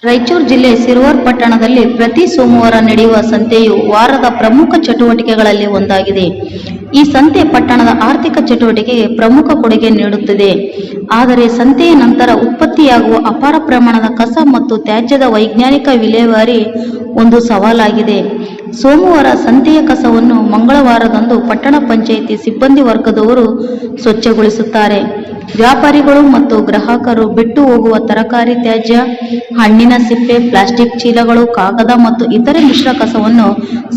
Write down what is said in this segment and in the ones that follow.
ರಾಯಚೂರು ಜಿಲ್ಲೆ ಸಿರುವಾರ್ ಪಟ್ಟಣದಲ್ಲಿ ಪ್ರತಿ ಸೋಮವಾರ ನಡೆಯುವ ಸಂತೆಯು ವಾರದ ಪ್ರಮುಖ ಚಟುವಟಿಕೆಗಳಲ್ಲಿ ಒಂದಾಗಿದೆ. ಈ ಸಂತೆ ಪಟ್ಟಣದ ಆರ್ಥಿಕ ಚಟುವಟಿಕೆಗೆ ಪ್ರಮುಖ ಕೊಡುಗೆ ನೀಡುತ್ತದೆ. ಆದರೆ ಸಂತೆಯ ನಂತರ ಉತ್ಪತ್ತಿಯಾಗುವ ಅಪಾರ ಪ್ರಮಾಣದ ಕಸ ಮತ್ತು ತ್ಯಾಜ್ಯದ ವೈಜ್ಞಾನಿಕ ವಿಲೇವಾರಿ ಒಂದು ಸವಾಲಾಗಿದೆ. ಸೋಮವಾರ ಸಂತೆಯ ಕಸವನ್ನು ಮಂಗಳವಾರದಂದು ಪಟ್ಟಣ ಪಂಚಾಯಿತಿ ಸಿಬ್ಬಂದಿ ವರ್ಗದವರು ಸ್ವಚ್ಛಗೊಳಿಸುತ್ತಾರೆ. ವ್ಯಾಪಾರಿಗಳು ಮತ್ತು ಗ್ರಾಹಕರು ಬಿಟ್ಟು ಹೋಗುವ ತರಕಾರಿ ತ್ಯಾಜ್ಯ, ಹಣ್ಣಿನ ಸಿಪ್ಪೆ, ಪ್ಲಾಸ್ಟಿಕ್ ಚೀಲಗಳು, ಕಾಗದ ಮತ್ತು ಇತರೆ ಮಿಶ್ರ ಕಸವನ್ನು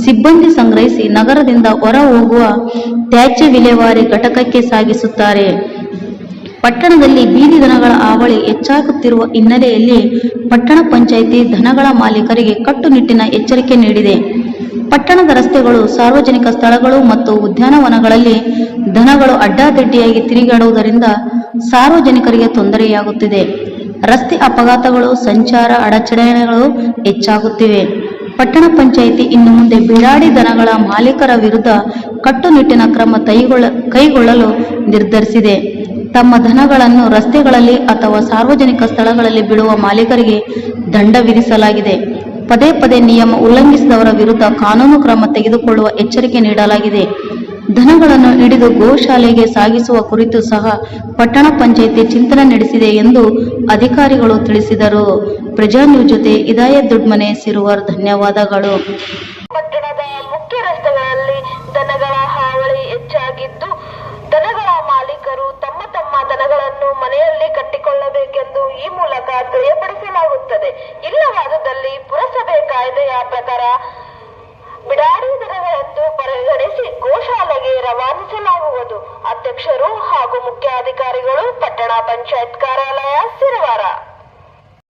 ಸಿಬ್ಬಂದಿ ಸಂಗ್ರಹಿಸಿ ನಗರದಿಂದ ಹೊರ ಹೋಗುವ ತ್ಯಾಜ್ಯ ವಿಲೇವಾರಿ ಘಟಕಕ್ಕೆ ಸಾಗಿಸುತ್ತಾರೆ. ಪಟ್ಟಣದಲ್ಲಿ ಬೀದಿ ದನಗಳ ಹಾವಳಿ ಹೆಚ್ಚಾಗುತ್ತಿರುವ ಹಿನ್ನೆಲೆಯಲ್ಲಿ ಪಟ್ಟಣ ಪಂಚಾಯಿತಿ ದನಗಳ ಮಾಲೀಕರಿಗೆ ಕಟ್ಟುನಿಟ್ಟಿನ ಎಚ್ಚರಿಕೆ ನೀಡಿದೆ. ಪಟ್ಟಣದ ರಸ್ತೆಗಳು, ಸಾರ್ವಜನಿಕ ಸ್ಥಳಗಳು ಮತ್ತು ಉದ್ಯಾನವನಗಳಲ್ಲಿ ದನಗಳು ಅಡ್ಡಾದಿಡ್ಡಿಯಾಗಿ ತಿರುಗಾಡುವುದರಿಂದ ಸಾರ್ವಜನಿಕರಿಗೆ ತೊಂದರೆಯಾಗುತ್ತಿದೆ. ರಸ್ತೆ ಅಪಘಾತಗಳು, ಸಂಚಾರ ಅಡಚಣೆಗಳು ಹೆಚ್ಚಾಗುತ್ತಿವೆ. ಪಟ್ಟಣ ಪಂಚಾಯಿತಿ ಇನ್ನು ಮುಂದೆ ಬಿಡಾಡಿ ದನಗಳ ಮಾಲೀಕರ ವಿರುದ್ಧ ಕಟ್ಟುನಿಟ್ಟಿನ ಕ್ರಮ ಕೈಗೊಳ್ಳಲು ನಿರ್ಧರಿಸಿದೆ. ತಮ್ಮ ದನಗಳನ್ನು ರಸ್ತೆಗಳಲ್ಲಿ ಅಥವಾ ಸಾರ್ವಜನಿಕ ಸ್ಥಳಗಳಲ್ಲಿ ಬಿಡುವ ಮಾಲೀಕರಿಗೆ ದಂಡ ವಿಧಿಸಲಾಗಿದೆ. ಪದೇ ಪದೇ ನಿಯಮ ಉಲ್ಲಂಘಿಸಿದವರ ವಿರುದ್ಧ ಕಾನೂನು ಕ್ರಮ ತೆಗೆದುಕೊಳ್ಳುವ ಎಚ್ಚರಿಕೆ ನೀಡಲಾಗಿದೆ. ದನಗಳನ್ನು ಹಿಡಿದು ಗೋಶಾಲೆಗೆ ಸಾಗಿಸುವ ಕುರಿತು ಸಹ ಪಟ್ಟಣ ಪಂಚಾಯಿತಿ ಚಿಂತನೆ ನಡೆಸಿದೆ ಎಂದು ಅಧಿಕಾರಿಗಳು ತಿಳಿಸಿದರು. ಪ್ರಜಾನ್ಯೂಸ್ ಜೊತೆ ಹಿದಾಯತ್ ದೊಡ್ಮನೆ, ಸಿರುವಾರ್. ಧನ್ಯವಾದಗಳು. ಪಟ್ಟಣದ ಮುಖ್ಯ ರಸ್ತೆಗಳಲ್ಲಿ ದನಗಳ ಹಾವಳಿ ಹೆಚ್ಚಾಗಿದ್ದು, ದನಗಳ ಮಾಲೀಕರು ತಮ್ಮ ದನಗಳನ್ನು ಮನೆಯಲ್ಲಿ ಕಟ್ಟಿಕೊಳ್ಳಬೇಕೆಂದು ಈ ಮೂಲಕ ತಿಳಿಯಪಡಿಸಲಾಗುತ್ತದೆ. ಇಲ್ಲವಾದಲ್ಲಿ ಪುರಸಭೆ ಕಾಯ್ದೆಯ ಪ್ರಕಾರ ಬಿಡಾಡಿ ದನಗಳೆಂದು ಪರಿಗಣಿಸಿ ಗೋಶಾಲೆಗೆ ರವಾನಿಸಲಾಗುವುದು. ಅಧ್ಯಕ್ಷರು ಹಾಗೂ ಮುಖ್ಯಾಧಿಕಾರಿಗಳು, ಪಟ್ಟಣ ಪಂಚಾಯತ್ ಕಾರ್ಯಾಲಯ, ಸಿರುವಾರ.